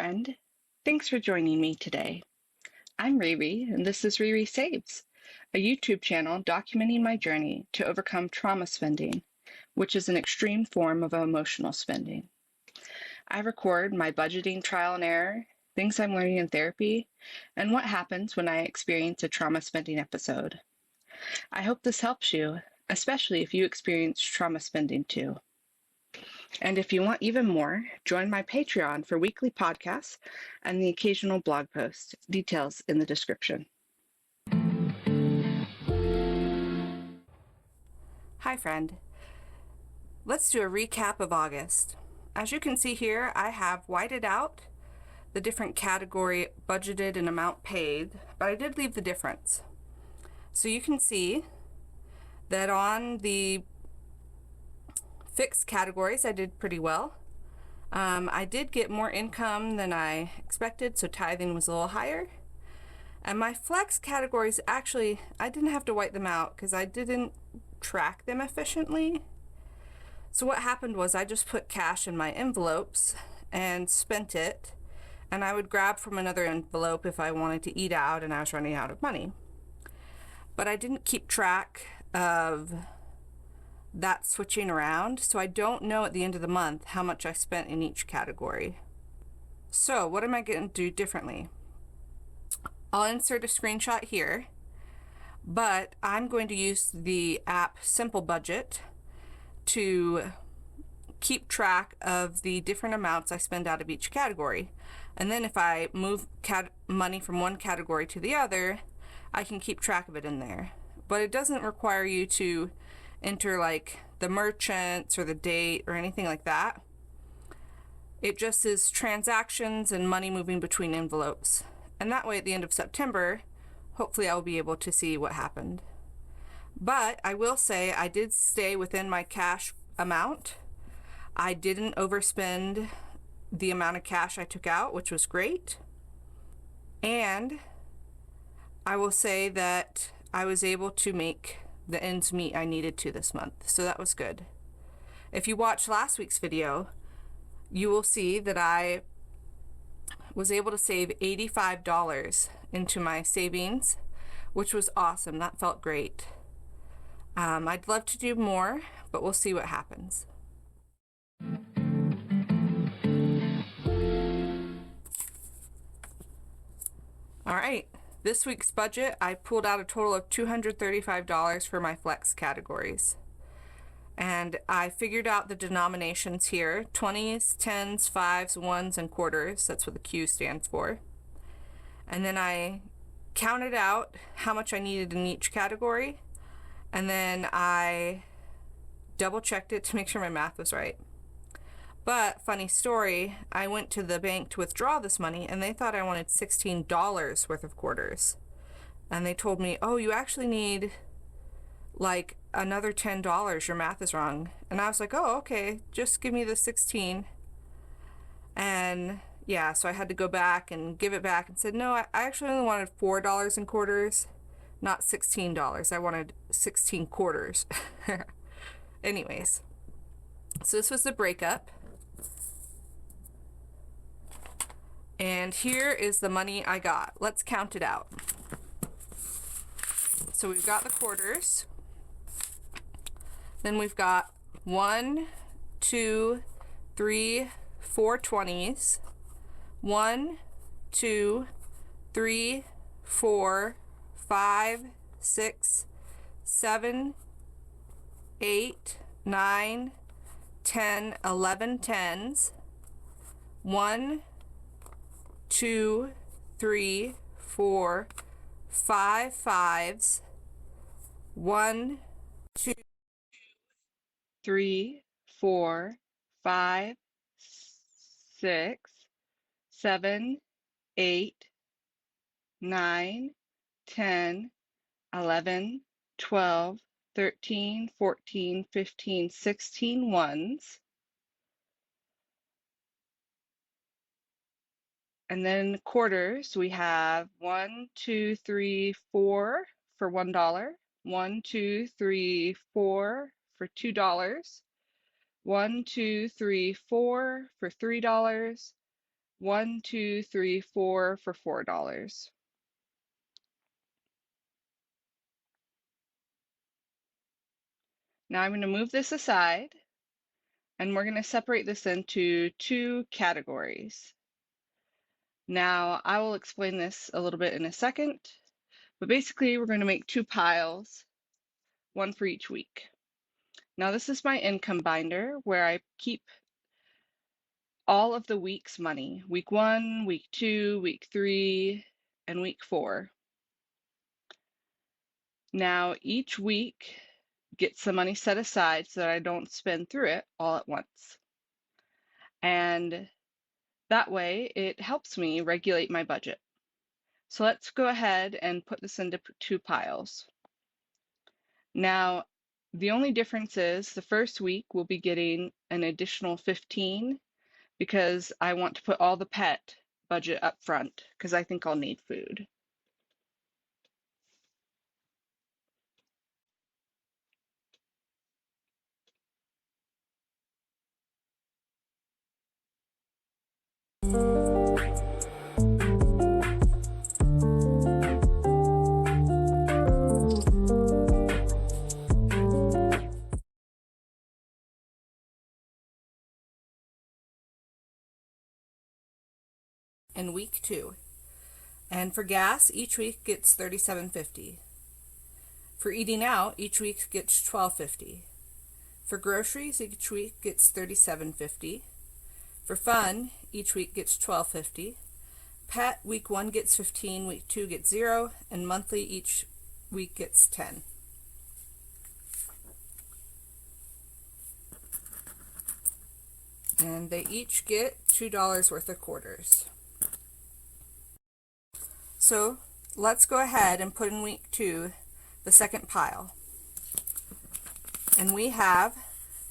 friend. Thanks for joining me today. I'm Riri, and this is ReeReeSaves, a YouTube channel documenting my journey to overcome trauma spending, which is an extreme form of emotional spending. I record my budgeting trial and error, things I'm learning in therapy, and what happens when I experience a trauma spending episode. I hope this helps you, especially if you experience trauma spending too. And if you want even more, join my Patreon for weekly podcasts and the occasional blog post. Details in the description. Hi, friend. Let's do a recap of August. As you can see here, I have whited out the different category budgeted and amount paid, but I did leave the difference. So you can see that on the fixed categories, I did pretty well. I did get more income than I expected, so tithing was a little higher. And my flex categories, actually, I didn't have to white them out because I didn't track them efficiently. So what happened was I just put cash in my envelopes and spent it, and I would grab from another envelope if I wanted to eat out and I was running out of money. But I didn't keep track of that switching around, so I don't know at the end of the month how much I spent in each category. So what am I going to do differently? I'll insert a screenshot here, but I'm going to use the app Simple Budget to keep track of the different amounts I spend out of each category. And then if I move money from one category to the other, I can keep track of it in there. But it doesn't require you to enter like the merchants or the date or anything like that. It just is transactions and money moving between envelopes. And that way at the end of September, hopefully I'll be able to see what happened. But I will say I did stay within my cash amount. I didn't overspend the amount of cash I took out, which was great. And I will say that I was able to make the ends meet I needed to this month, so that was good. If you watched last week's video, you will see that I was able to save $85 into my savings, which was awesome. That felt great. I'd love to do more, but we'll see what happens. All right. This week's budget, I pulled out a total of $235 for my flex categories. And I figured out the denominations here: 20s, 10s, 5s, 1s, and quarters. That's what the Q stands for. And then I counted out how much I needed in each category. And then I double checked it to make sure my math was right. But funny story, I went to the bank to withdraw this money and they thought I wanted $16 worth of quarters. And they told me, oh, you actually need like another $10. Your math is wrong. And I was like, oh, okay, just give me the 16. And yeah, so I had to go back and give it back and said, no, I actually only wanted $4 in quarters, not $16. I wanted 16 quarters. Anyways, so this was the breakup. And here is the money I got. Let's count it out. So we've got the quarters. Then we've got 1, 2, 3, 4 20s. 1, 2, 3, 4, 5, 6, 7, 8, 9, 10, 11 10s. 1, 2, 3, 4, 5 5s. 1, 2, 3, 4, 5, 6, 7, 8, 9, 10, 11, 12, 13, 14, 15, 16 ones. And then quarters, we have 1, 2, 3, 4 for $1. 1, 2, 3, 4 for $2. 1, 2, 3, 4 for $3. 1, 2, 3, 4 for $4. Now I'm going to move this aside and we're going to separate this into two categories. Now I will explain this a little bit in a second, but basically we're going to make two piles, one for each week. Now this is my income binder where I keep all of the week's money, week 1, week 2, week 3, and week 4. Now each week gets some money set aside so that I don't spend through it all at once. And that way it helps me regulate my budget. So let's go ahead and put this into two piles. Now, the only difference is the first week we'll be getting an additional 15 because I want to put all the pet budget up front because I think I'll need food. In week 2. And for gas, each week gets $37.50. For eating out, each week gets $12.50. For groceries, each week gets $37.50. For fun, each week gets $12.50. Pet, week 1 gets 15, week 2 gets 0, and monthly each week gets 10. And they each get $2 worth of quarters. So let's go ahead and put in week 2 the second pile. And we have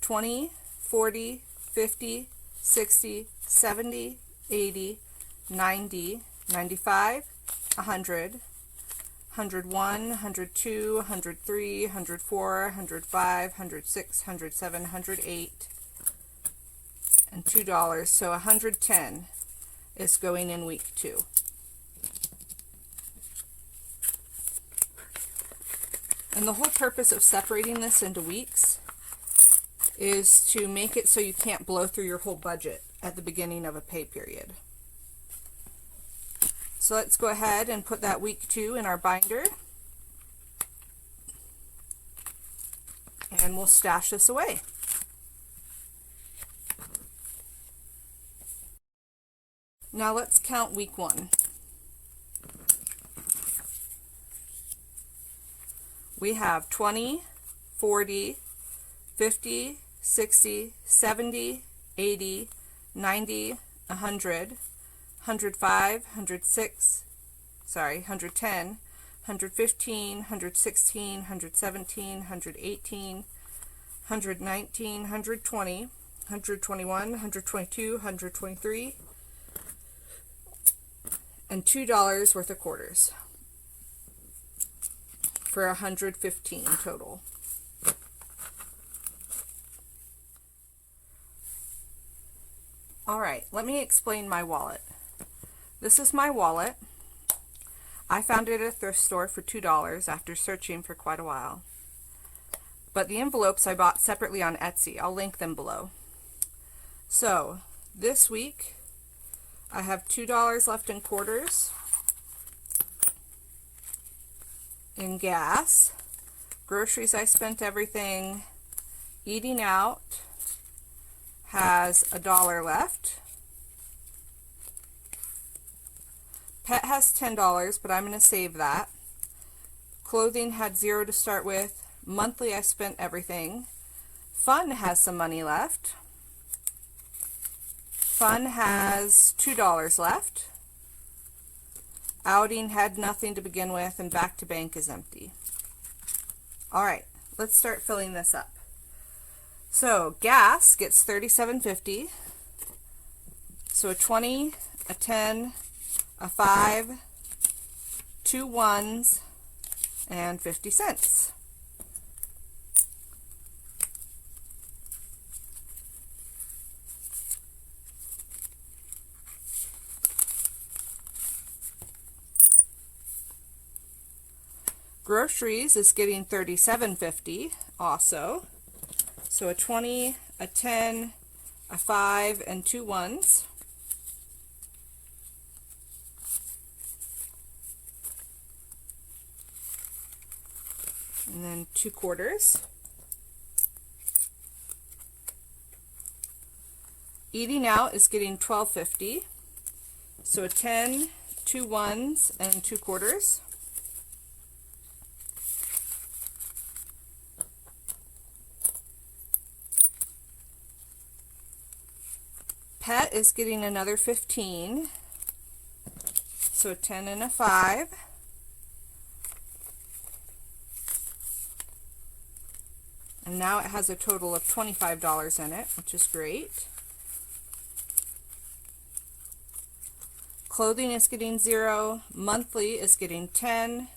20, 40, 50, 60, 70, 80, 90, 95, 100, 101, 102, 103, 104, 105, 106, 107, 108, and $2. So 110 is going in week 2. And the whole purpose of separating this into weeks is to make it so you can't blow through your whole budget at the beginning of a pay period. So let's go ahead and put that week 2 in our binder. And we'll stash this away. Now let's count week 1. We have 20, 40, 50, 60, 70, 80, 90, 100, 105, 106, 110, 115, 116, 117, 118, 119, 120, 121, 122, 123, and $2 worth of quarters for 115 total. All right, let me explain my wallet. This is my wallet. I found it at a thrift store for $2 after searching for quite a while. But the envelopes I bought separately on Etsy. I'll link them below. So this week I have $2 left in quarters. In gas, groceries I spent everything, eating out has $1 left, pet has $10, but I'm going to save that, clothing had 0 to start with, monthly I spent everything, fun has some money left, fun has $2 left, outing had nothing to begin with, and back to bank is empty. Alright, let's start filling this up. So gas gets $37.50. So a 20, a 10, a 5, 2 ones, and 50 cents. Groceries is getting $37.50 also. So a 20, a 10, a 5, and 2 ones. And then 2 quarters. Eating out is getting $12.50. So a 10, 2 ones, and 2 quarters. Pet is getting another 15. So a 10 and a 5. And now it has a total of $25 in it, which is great. Clothing is getting 0. Monthly is getting 10.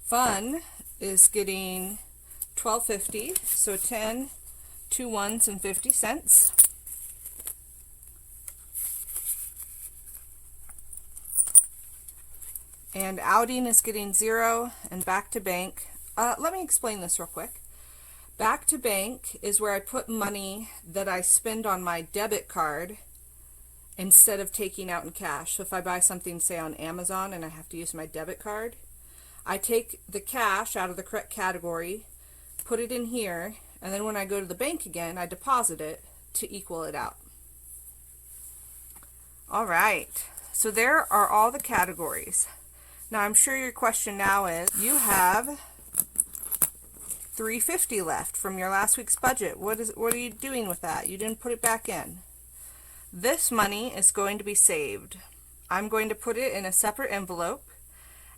Fun is getting $12.50, so 10, 2 ones, and 50 cents. And outing is getting 0, and back to bank. Let me explain this real quick. Back to bank is where I put money that I spend on my debit card instead of taking out in cash. So if I buy something, say on Amazon, and I have to use my debit card, I take the cash out of the correct category, put it in here, and then when I go to the bank again, I deposit it to equal it out. All right, so there are all the categories. Now I'm sure your question now is, you have $350 left from your last week's budget. What are you doing with that? You didn't put it back in. This money is going to be saved. I'm going to put it in a separate envelope,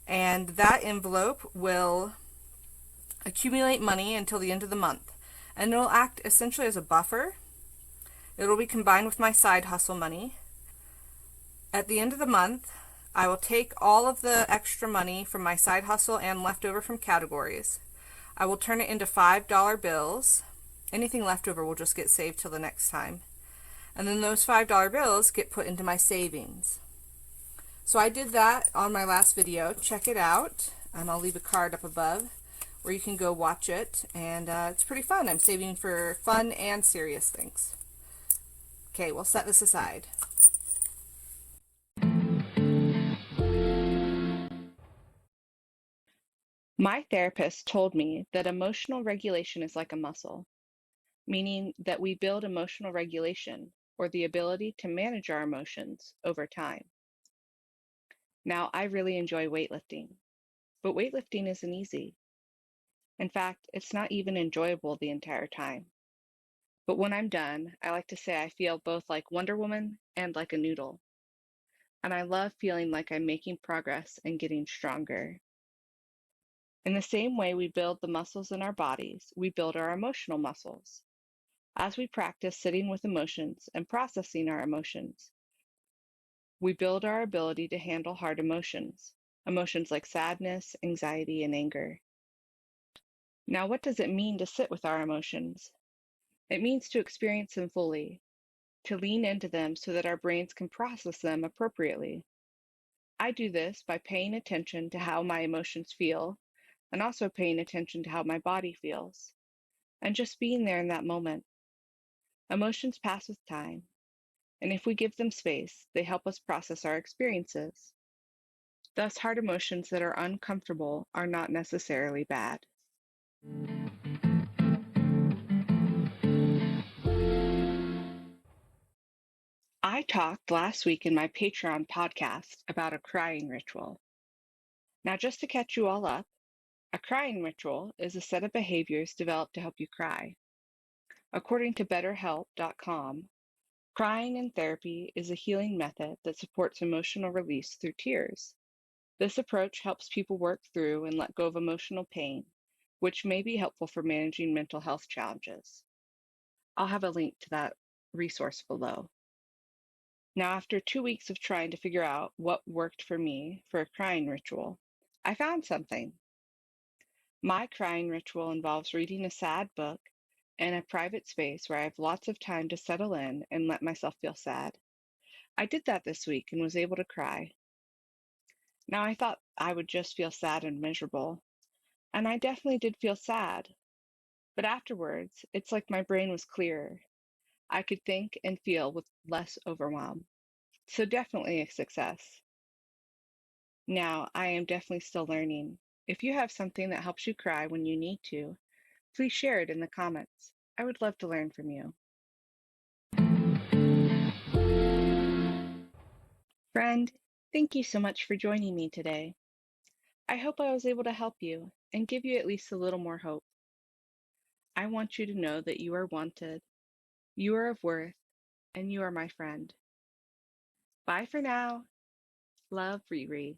and that envelope will accumulate money until the end of the month, and it'll act essentially as a buffer. It'll be combined with my side hustle money. At the end of the month, I will take all of the extra money from my side hustle and leftover from categories. I will turn it into $5 bills. Anything left over will just get saved till the next time. And then those $5 bills get put into my savings. So I did that on my last video. Check it out. I'll leave a card up above where you can go watch it. And it's pretty fun. I'm saving for fun and serious things. Okay, we'll set this aside. My therapist told me that emotional regulation is like a muscle, meaning that we build emotional regulation, or the ability to manage our emotions, over time. Now, I really enjoy weightlifting, but weightlifting isn't easy. In fact, it's not even enjoyable the entire time. But when I'm done, I like to say I feel both like Wonder Woman and like a noodle. And I love feeling like I'm making progress and getting stronger. In the same way we build the muscles in our bodies, we build our emotional muscles. As we practice sitting with emotions and processing our emotions, we build our ability to handle hard emotions, emotions like sadness, anxiety, and anger. Now, what does it mean to sit with our emotions? It means to experience them fully, to lean into them so that our brains can process them appropriately. I do this by paying attention to how my emotions feel, and also paying attention to how my body feels, and just being there in that moment. Emotions pass with time, and if we give them space, they help us process our experiences. Thus, hard emotions that are uncomfortable are not necessarily bad. I talked last week in my Patreon podcast about a crying ritual. Now, just to catch you all up, a crying ritual is a set of behaviors developed to help you cry. According to BetterHelp.com, crying in therapy is a healing method that supports emotional release through tears. This approach helps people work through and let go of emotional pain, which may be helpful for managing mental health challenges. I'll have a link to that resource below. Now, after 2 weeks of trying to figure out what worked for me for a crying ritual, I found something. My crying ritual involves reading a sad book and a private space where I have lots of time to settle in and let myself feel sad. I did that this week and was able to cry. Now, I thought I would just feel sad and miserable, and I definitely did feel sad. But afterwards, it's like my brain was clearer. I could think and feel with less overwhelm. So, definitely a success. Now, I am definitely still learning. If you have something that helps you cry when you need to, please share it in the comments. I would love to learn from you. Friend, thank you so much for joining me today. I hope I was able to help you and give you at least a little more hope. I want you to know that you are wanted, you are of worth, and you are my friend. Bye for now. Love, Riri.